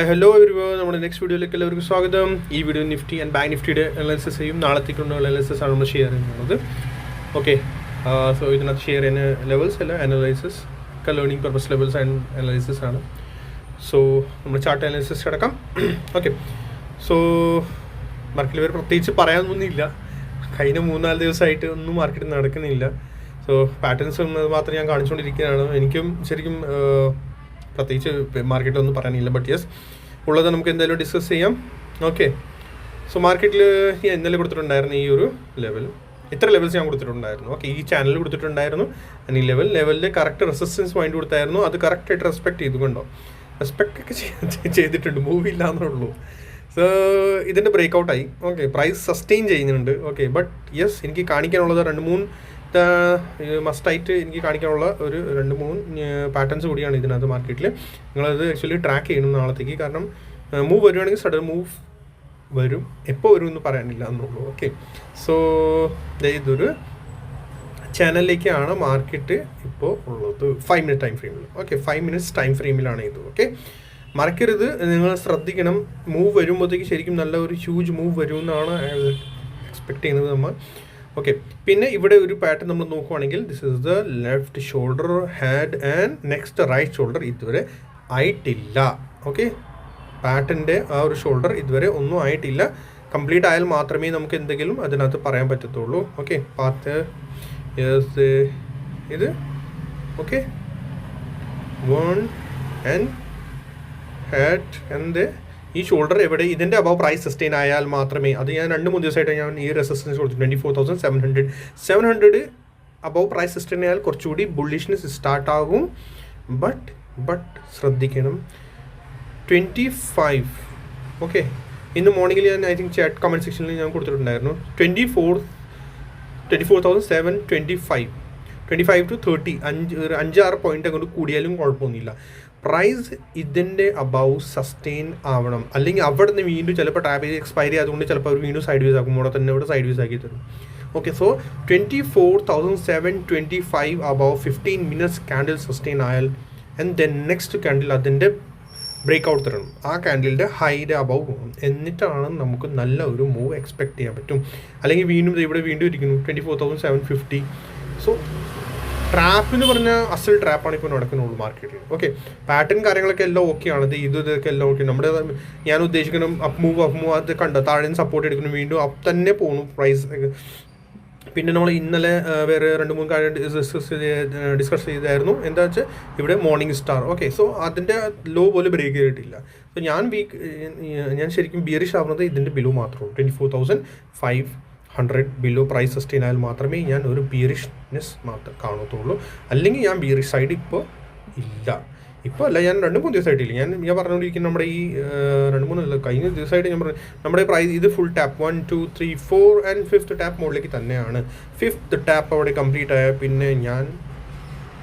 Hi hello everyone, നമ്മുടെ next വീഡിയോയിലേക്ക് എല്ലാവർക്കും സ്വാഗതം. ഈ വീഡിയോ നിഫ്റ്റി ആൻഡ് ബാങ്ക് നിഫ്റ്റിയുടെ അനാലിസിസ് ചെയ്യും. നാളത്തേക്കുള്ള അനാലിസിസ് ആണ് നമ്മൾ ഷെയർ ചെയ്യുന്നത്. ഓക്കെ, സോ ഇതിനകത്ത് ഷെയർ ചെയ്യുന്ന ലെവൽസ് അല്ല, analysis learning purpose levels and analysis ആണ്. സോ നമ്മൾ ചാർട്ട് അനാലിസിസ് കിടക്കാം. ഓക്കെ, സോ മാർക്കറ്റിൽ വേറെ പ്രത്യേകിച്ച് പറയാനൊന്നുമില്ല. കഴിഞ്ഞ 3-4 ദിവസമായിട്ട് ഒന്നും മാർക്കറ്റ് നടക്കുന്നില്ല. സോ പാറ്റേൺസ് മാത്രം ഞാൻ കാണിച്ചുകൊണ്ടിരിക്കുകയാണ്. എനിക്കും ശരിക്കും പ്രത്യേകിച്ച് മാർക്കറ്റൊന്നും പറയാനില്ല. ബട്ട് യെസ്, ഉള്ളത് നമുക്ക് എന്തായാലും ഡിസ്കസ് ചെയ്യാം. ഓക്കെ, സോ മാർക്കറ്റിൽ ഞാൻ ഇന്നലെ കൊടുത്തിട്ടുണ്ടായിരുന്നു ഈ ഒരു ലെവൽ, ഇത്ര ലെവൽസ് ഞാൻ കൊടുത്തിട്ടുണ്ടായിരുന്നു. ഓക്കെ, ഈ ചാനലിൽ കൊടുത്തിട്ടുണ്ടായിരുന്നു. ഈ ലെവലിൽ കറക്റ്റ് റെസിസ്റ്റൻസ് പോയിന്റ് കൊടുത്തായിരുന്നു. അത് കറക്റ്റായിട്ട് റെസ്പെക്ട് ചെയ്തുകൊണ്ടോ, റെസ്പെക്റ്റ് ഒക്കെ ചെയ്തിട്ടുണ്ട്, മൂവില്ല എന്നേ ഉള്ളൂ. സോ ഇതിൻ്റെ ബ്രേക്ക് ഔട്ടായി. ഓക്കെ, പ്രൈസ് സസ്റ്റെയിൻ ചെയ്യുന്നുണ്ട്. ഓക്കെ, ബട്ട് യെസ്, എനിക്ക് കാണിക്കാനുള്ളത് 2-3 മസ്റ്റായിട്ട് എനിക്ക് കാണിക്കാനുള്ള ഒരു 2-3 പാറ്റേൺസ് കൂടിയാണ് ഇതിനകത്ത് മാർക്കറ്റിൽ. നിങ്ങളത് ആക്ച്വലി ട്രാക്ക് ചെയ്യണം നാളത്തേക്ക്. കാരണം മൂവ് വരുവാണെങ്കിൽ സഡൻ മൂവ് വരും, എപ്പോൾ വരും എന്ന് പറയാനില്ല എന്നുള്ളൂ. ഓക്കെ, സോ ഇതൊരു ചാനലിലേക്കാണ് മാർക്കറ്റ് ഇപ്പോൾ ഉള്ളത് 5 മിനിറ്റ് ടൈം ഫ്രെയിമിൽ. ഓക്കെ, 5 മിനിറ്റ്സ് ടൈം ഫ്രെയിമിലാണ് ഇത്. ഓക്കെ, മറക്കരുത്, നിങ്ങൾ ശ്രദ്ധിക്കണം. മൂവ് വരുമ്പോഴത്തേക്ക് ശരിക്കും നല്ല ഒരു ഹ്യൂജ് മൂവ് വരുമെന്നാണ് എക്സ്പെക്ട് ചെയ്യുന്നത് നമ്മൾ. ഓക്കെ, പിന്നെ ഇവിടെ ഒരു പാറ്റേൺ നമ്മൾ നോക്കുവാണെങ്കിൽ this is the left shoulder head and next right shoulder ഇതുവരെ ആയിട്ടില്ല. ഓക്കെ, പാറ്റേണിൻ്റെ ആ ഒരു ഷോൾഡർ ഇതുവരെ ഒന്നും ആയിട്ടില്ല. കംപ്ലീറ്റ് ആയാൽ മാത്രമേ നമുക്ക് എന്തെങ്കിലും അതിനകത്ത് പറയാൻ പറ്റത്തുള്ളൂ. ഓക്കെ, പാത്ത് ഇത് ഓക്കെ 1 and ഹാഡ് ആൻഡ് ഈ ഷോൾഡർ എവിടെ ഇതിൻ്റെ അബവ് പ്രൈസ് സസ്റ്റെയിൻ ആയാൽ മാത്രമേ, അത് ഞാൻ 2-3 ദിവസമായിട്ട് ഞാൻ ഈ റെസിസ്റ്റൻസ് കൊടുത്തു 24,700 അബവ് പ്രൈസ് സസ്റ്റെയിൻ ആയാൽ കുറച്ചുകൂടി ബുള്ളിഷ്നെസ് സ്റ്റാർട്ട് ആകും. ബട്ട് ശ്രദ്ധിക്കണം 25. ഓക്കെ, ഇന്ന് മോർണിംഗിൽ ഞാൻ ഐ തിങ്ക് ചാറ്റ് കമൻറ്റ് സെക്ഷനിൽ ഞാൻ കൊടുത്തിട്ടുണ്ടായിരുന്നു 24,725 25 to 30 5-6 പോയിന്റ് അങ്ങോട്ട് കൂടിയാലും കുഴപ്പമൊന്നുമില്ല. പ്രൈസ് ഇതിൻ്റെ അബവ് സസ്റ്റെയിൻ ആവണം. അല്ലെങ്കിൽ അവിടെ നിന്ന് വീണ്ടും ചിലപ്പോൾ ടാപ്പ് ചെയ്ത് എക്സ്പയറി ആയതുകൊണ്ട് ചിലപ്പോൾ അവർ വീണ്ടും സൈഡ് വേസ് ആക്കും. ഇവിടെ തന്നെ ഇവിടെ സൈഡ് വേസ് ആക്കി തരും. Okay, so 24,725 above 15 minutes candle sustain ആയാൽ ആൻഡ് ദെൻ നെക്സ്റ്റ് ക്യാൻഡിൽ അതിൻ്റെ ബ്രേക്ക് ഔട്ട് തരണം. ആ ക്യാൻഡിലിൻ്റെ ഹൈയുടെ അബവ് പോകും. എന്നിട്ടാണ് നമുക്ക് നല്ല ഒരു മൂവ് എക്സ്പെക്ട് ചെയ്യാൻ പറ്റും. അല്ലെങ്കിൽ വീണ്ടും ഇവിടെ വീണ്ടും ഇരിക്കുന്നു 24,750. സോ ട്രാപ്പ് എന്ന് പറഞ്ഞാൽ അസൽ ട്രാപ്പാണ് ഇപ്പോൾ നടക്കുന്നുള്ളൂ മാർക്കറ്റിൽ. ഓക്കെ, പാറ്റേൺ കാര്യങ്ങളൊക്കെ എല്ലാം ഓക്കെയാണ്. ഇതൊക്കെ എല്ലാം ഓക്കെ. നമ്മുടെ ഞാൻ ഉദ്ദേശിക്കണം അപ്പ് മൂവ് അത് കണ്ട താഴെ സപ്പോർട്ട് എടുക്കുന്നു, വീണ്ടും അപ്പ് തന്നെ പോകുന്നു പ്രൈസ്. പിന്നെ നമ്മൾ ഇന്നലെ വേറെ 2-3 കാര്യം ഡിസ്കസ് ചെയ്തായിരുന്നു. എന്താ വെച്ചാൽ ഇവിടെ മോർണിംഗ് സ്റ്റാർ. ഓക്കെ, സോ അതിൻ്റെ ലോ പോലെ ബ്രേക്ക് ചെയ്തിട്ടില്ല. സോ ഞാൻ ശരിക്കും ബിയറിഷ് ആവുന്നത് ഇതിൻ്റെ ബിലോ മാത്രമേ ഉള്ളൂ. 24,500 ബിലോ പ്രൈസ് സസ്റ്റെയിൻ ആയാൽ മാത്രമേ ഞാൻ ഒരു ബിയറിഷ്നെസ് മാത്രം കാണത്തുള്ളൂ. അല്ലെങ്കിൽ ഞാൻ ബിയറിഷ് സൈഡ് ഇപ്പോൾ ഇല്ല. ഇപ്പോൾ അല്ല, ഞാൻ 2-3 ദിവസമായിട്ടില്ല. ഞാൻ പറഞ്ഞുകൊണ്ടിരിക്കുന്ന നമ്മുടെ ഈ 2-3 കഴിഞ്ഞ ദിവസമായിട്ട് ഞാൻ പറഞ്ഞു നമ്മുടെ പ്രൈസ് ഇത് full tap 1, 2, 3, 4 and 5th tap മുകളിലേക്ക് തന്നെയാണ്. 5th ടാപ്പ് അവിടെ കംപ്ലീറ്റ് ആയാൽ പിന്നെ ഞാൻ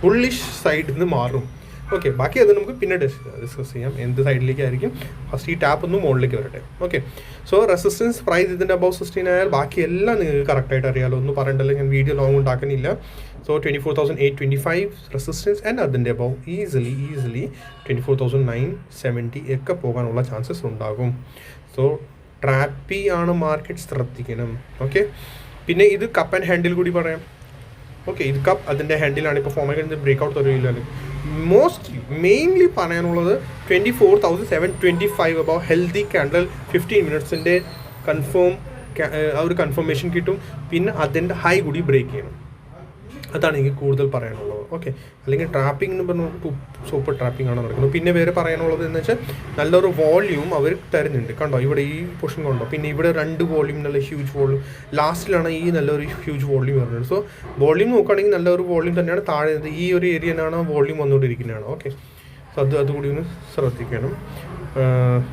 ബുള്ളിഷ് സൈഡിൽ നിന്ന് മാറും. ഓക്കെ, ബാക്കി അത് നമുക്ക് പിന്നെ ഡിസ്കസ് ചെയ്യാം എന്ത് സൈഡിലേക്കായിരിക്കും. ഫസ്റ്റ് ഈ ടാപ്പ് ഒന്ന് മുകളിലേക്ക് വരട്ടെ. ഓക്കെ, സോ റെസിസ്റ്റൻസ് പ്രൈസ് ഇതിൻ്റെ അബവ് സസ്റ്റെയിൻ ആയാൽ ബാക്കി എല്ലാം നിങ്ങൾക്ക് കറക്റ്റായിട്ട് അറിയാമല്ലോ, ഒന്നും പറയണ്ടല്ലോ. ഞാൻ വീഡിയോ ലോങ് ഉണ്ടാക്കുന്നില്ല. സോ 24,825 റെസിസ്റ്റൻസ് ആൻഡ് അതിൻ്റെ അബവ് ഈസിലി 24,970 ഒക്കെ പോകാനുള്ള ചാൻസസ് ഉണ്ടാകും. സോ ട്രാപ്പി ആണ് മാർക്കറ്റ്, ശ്രദ്ധിക്കണം. ഓക്കെ, പിന്നെ ഇത് കപ്പ് ആൻഡ് ഹാൻഡിൽ കൂടി പറയാം. ഓക്കെ, ഇത് കപ്പ് അതിൻ്റെ ഹാൻഡിലാണ്. ഇപ്പോൾ ഫോം ആയിട്ട് ബ്രേക്ക് ഔട്ട് തരുകയില്ല. മെയിൻലി പറയാനുള്ളത് 24,725 അബവ് ഹെൽത്തി ക്യാൻഡിൽ 15 മിനിറ്റ്സിൻ്റെ കൺഫേം ആ ഒരു കൺഫർമേഷൻ കിട്ടും. പിന്നെ അതിൻ്റെ ഹൈ കൂടി ബ്രേക്ക് ചെയ്യണം. അതാണ് എനിക്ക് കൂടുതൽ പറയാനുള്ളത്. ഓക്കെ, അല്ലെങ്കിൽ ട്രാപ്പിംഗ് എന്ന് പറഞ്ഞാൽ സൂപ്പർ ട്രാപ്പിംഗ് ആണ് നടക്കുന്നത്. പിന്നെ വേറെ പറയാനുള്ളത് എന്ന് വെച്ചാൽ നല്ലൊരു വോള്യൂം അവർ തരുന്നുണ്ട്. കണ്ടോ, ഇവിടെ ഈ പൊസിഷൻ കണ്ടോ. പിന്നെ ഇവിടെ 2 വോള്യൂം, നല്ല ഹ്യൂജ് വോള്യൂം. ലാസ്റ്റിലാണ് ഈ നല്ലൊരു ഹ്യൂജ് വോള്യൂം വരുന്നത്. സോ വോള്യൂം നോക്കുകയാണെങ്കിൽ നല്ലൊരു വോള്യൂം തന്നെയാണ്. താഴെ ഈ ഒരു ഏരിയയിലാണ് വോള്യൂം വന്നുകൊണ്ടിരിക്കുന്നതാണ്. ഓക്കെ, സോ അതുകൂടി ഒന്ന് ശ്രദ്ധിക്കണം.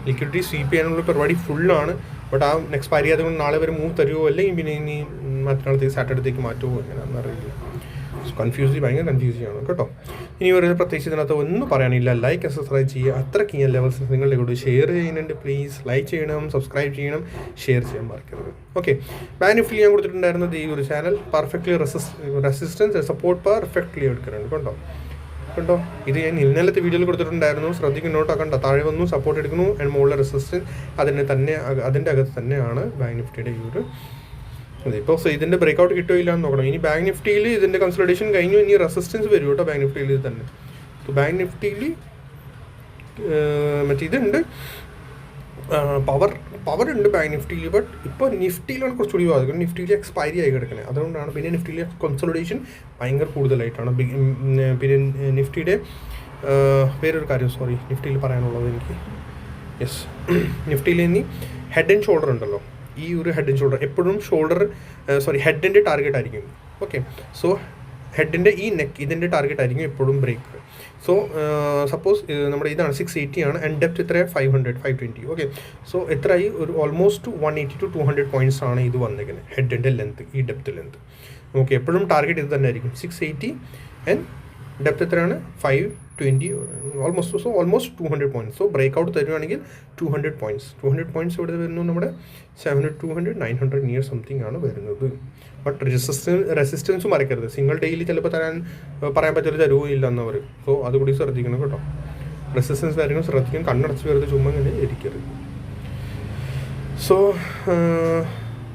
ലിക്വിഡിറ്റി സ്വീപ്പ് ചെയ്യാനുള്ള പരിപാടി ഫുള്ളാണ്. ബട്ട് ആ എക്സ്പയറി അതുകൊണ്ട് നാളെ വരെ മൂവ് തരുമോ, അല്ലെങ്കിൽ പിന്നെ ഇനി മറ്റന്നാളത്തേക്ക് സാറ്റർഡേക്ക് മാറ്റുമോ, എങ്ങനെയാണെന്ന് അറിയില്ല. ഭയങ്കര കൺഫ്യൂസിങ് ആണ് കേട്ടോ. ഇനി ഒരു പ്രത്യേകിച്ച് ഇതിനകത്ത് ഒന്നും പറയാനില്ല. ലൈക്ക് സബ്സ്ക്രൈബ് ചെയ്യുക. അത്രയ്ക്ക് ഞാൻ ലെവൽസ് നിങ്ങളുടെ കൂടെ ഷെയർ ചെയ്യുന്നുണ്ട്. പ്ലീസ് ലൈക്ക് ചെയ്യണം, സബ്സ്ക്രൈബ് ചെയ്യണം, ഷെയർ ചെയ്യാൻ മറക്കരുത്. ഓക്കെ, ബാങ്ക് നിഫ്റ്റി ഞാൻ കൊടുത്തിട്ടുണ്ടായിരുന്നത് ഈ ഒരു channel perfectly resistance support perfectly എടുക്കുന്നുണ്ട് കേട്ടോ. കണ്ടോ, ഇത് ഞാൻ ഇന്നലത്തെ വീഡിയോയിൽ കൊടുത്തിട്ടുണ്ടായിരുന്നു, ശ്രദ്ധിക്കുന്നു കേട്ടോ. കണ്ടോ, താഴെ വന്നു സപ്പോർട്ട് എടുക്കുന്നു ആൻഡ് മുകളിലെ റെസിസ്റ്റൻസ് അതിൻ്റെ അകത്ത് തന്നെയാണ് ബാങ്ക് നിഫ്റ്റിയുടെ ഈ ഒരു അതെ. ഇപ്പോൾ ഇതിൻ്റെ ബ്രേക്ക്ഔട്ട് കിട്ടുമോ ഇല്ല എന്ന് നോക്കണം. ഇനി ബാങ്ക് നിഫ്റ്റിയിൽ ഇതിൻ്റെ കൺസൾട്ടേഷൻ കഴിഞ്ഞു, ഇനി റെസിസ്റ്റൻസ് വരും കേട്ടോ ബാങ്ക് നിഫ്റ്റിയിൽ ഇത് തന്നെ. ഇപ്പോൾ ബാങ്ക് നിഫ്റ്റിയിൽ മറ്റേ ഇതുണ്ട്, പവർ ഉണ്ട് ബാങ്ക് നിഫ്റ്റിയിൽ. ബട്ട് ഇപ്പോൾ നിഫ്റ്റിയിലാണ് കുറച്ചുകൂടി ബാധിക്കുന്നത്. നിഫ്റ്റിയിൽ എക്സ്പയറി ആയി കിടക്കുന്നത്, അതുകൊണ്ടാണ്. പിന്നെ നിഫ്റ്റിയിലെ കൺസോളിഡേഷൻ ഭയങ്കര കൂടുതലായിട്ടാണ്. പിന്നെ നിഫ്റ്റിയുടെ വേറൊരു കാര്യം, സോറി, നിഫ്റ്റിയിൽ പറയാനുള്ളത് എനിക്ക്, യെസ്, നിഫ്റ്റിയിൽ ഇനി ഹെഡ് ആൻഡ് ഷോൾഡർ ഉണ്ടല്ലോ. ഈ ഒരു ഹെഡ് ആൻഡ് ഷോൾഡർ എപ്പോഴും ഹെഡിൻ്റെ ടാർഗറ്റ് ആയിരിക്കും. ഓക്കെ, സോ ഹെഡിൻ്റെ ഈ നെക്ക് ഇതിൻ്റെ ടാർഗറ്റ് ആയിരിക്കും എപ്പോഴും ബ്രേക്ക്. സോ സപ്പോസ് നമ്മുടെ ഇതാണ് 680 ആണ് ആൻഡ് ഡെപ്ത് എത്രയാണ് 520. ഓക്കെ, സോ എത്രയായി, ഒരു ഓൾമോസ്റ്റ് 180 to 200 പോയിൻറ്റ്സ് ആണ് ഇത് വന്നിരിക്കുന്നത് ഹെഡിൻ്റെ ലെന്ത്, ഈ ഡെപ്ത് ലെന്ത്. ഓക്കെ, എപ്പോഴും ടാർഗറ്റ് ഇത് തന്നെ ആയിരിക്കും 680 ആൻഡ് ഡെപ്ത് എത്രയാണ് 520, almost 200 points. So break out തരുവാണെങ്കിൽ 200 പോയിൻറ്റ്സ് ഇവിടെ വരുന്നു. നമ്മുടെ 700, 200, 900 നിയർ സംതിങ് ആണ് വരുന്നത്. ബട്ട് റെസിസ്റ്റൻസ് മറക്കരുത്. സിംഗിൾ ഡെയിലി ചിലപ്പോൾ പറയാൻ പറ്റില്ല തരുവോ ഇല്ല എന്നവർ. സോ അതുകൂടി ശ്രദ്ധിക്കണം കേട്ടോ. റെസിസ്റ്റൻസ് കാര്യങ്ങൾ ശ്രദ്ധിക്കണം, കണ്ണടച്ച് വരുന്നത് ചുമ്മാ ഇങ്ങനെ ഇരിക്കരുത്. സോ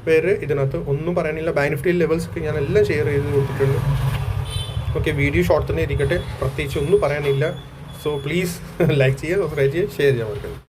വേറെ ഇതിനകത്ത് ഒന്നും പറയാനില്ല. ബാങ്ക് നിഫ്റ്റി ലെവൽസ് ഒക്കെ ഞാൻ എല്ലാം ഷെയർ ചെയ്ത് കൊടുത്തിട്ടുണ്ട്. ഓക്കെ, വീഡിയോ ഷോർട്ട് തന്നെ ഇരിക്കട്ടെ, പ്രത്യേകിച്ച് ഒന്നും പറയാനില്ല. സോ പ്ലീസ് ലൈക്ക് ചെയ്യുക, സബ്സ്ക്രൈബ് ചെയ്യുക, ഷെയർ ചെയ്യാൻ പറ്റും.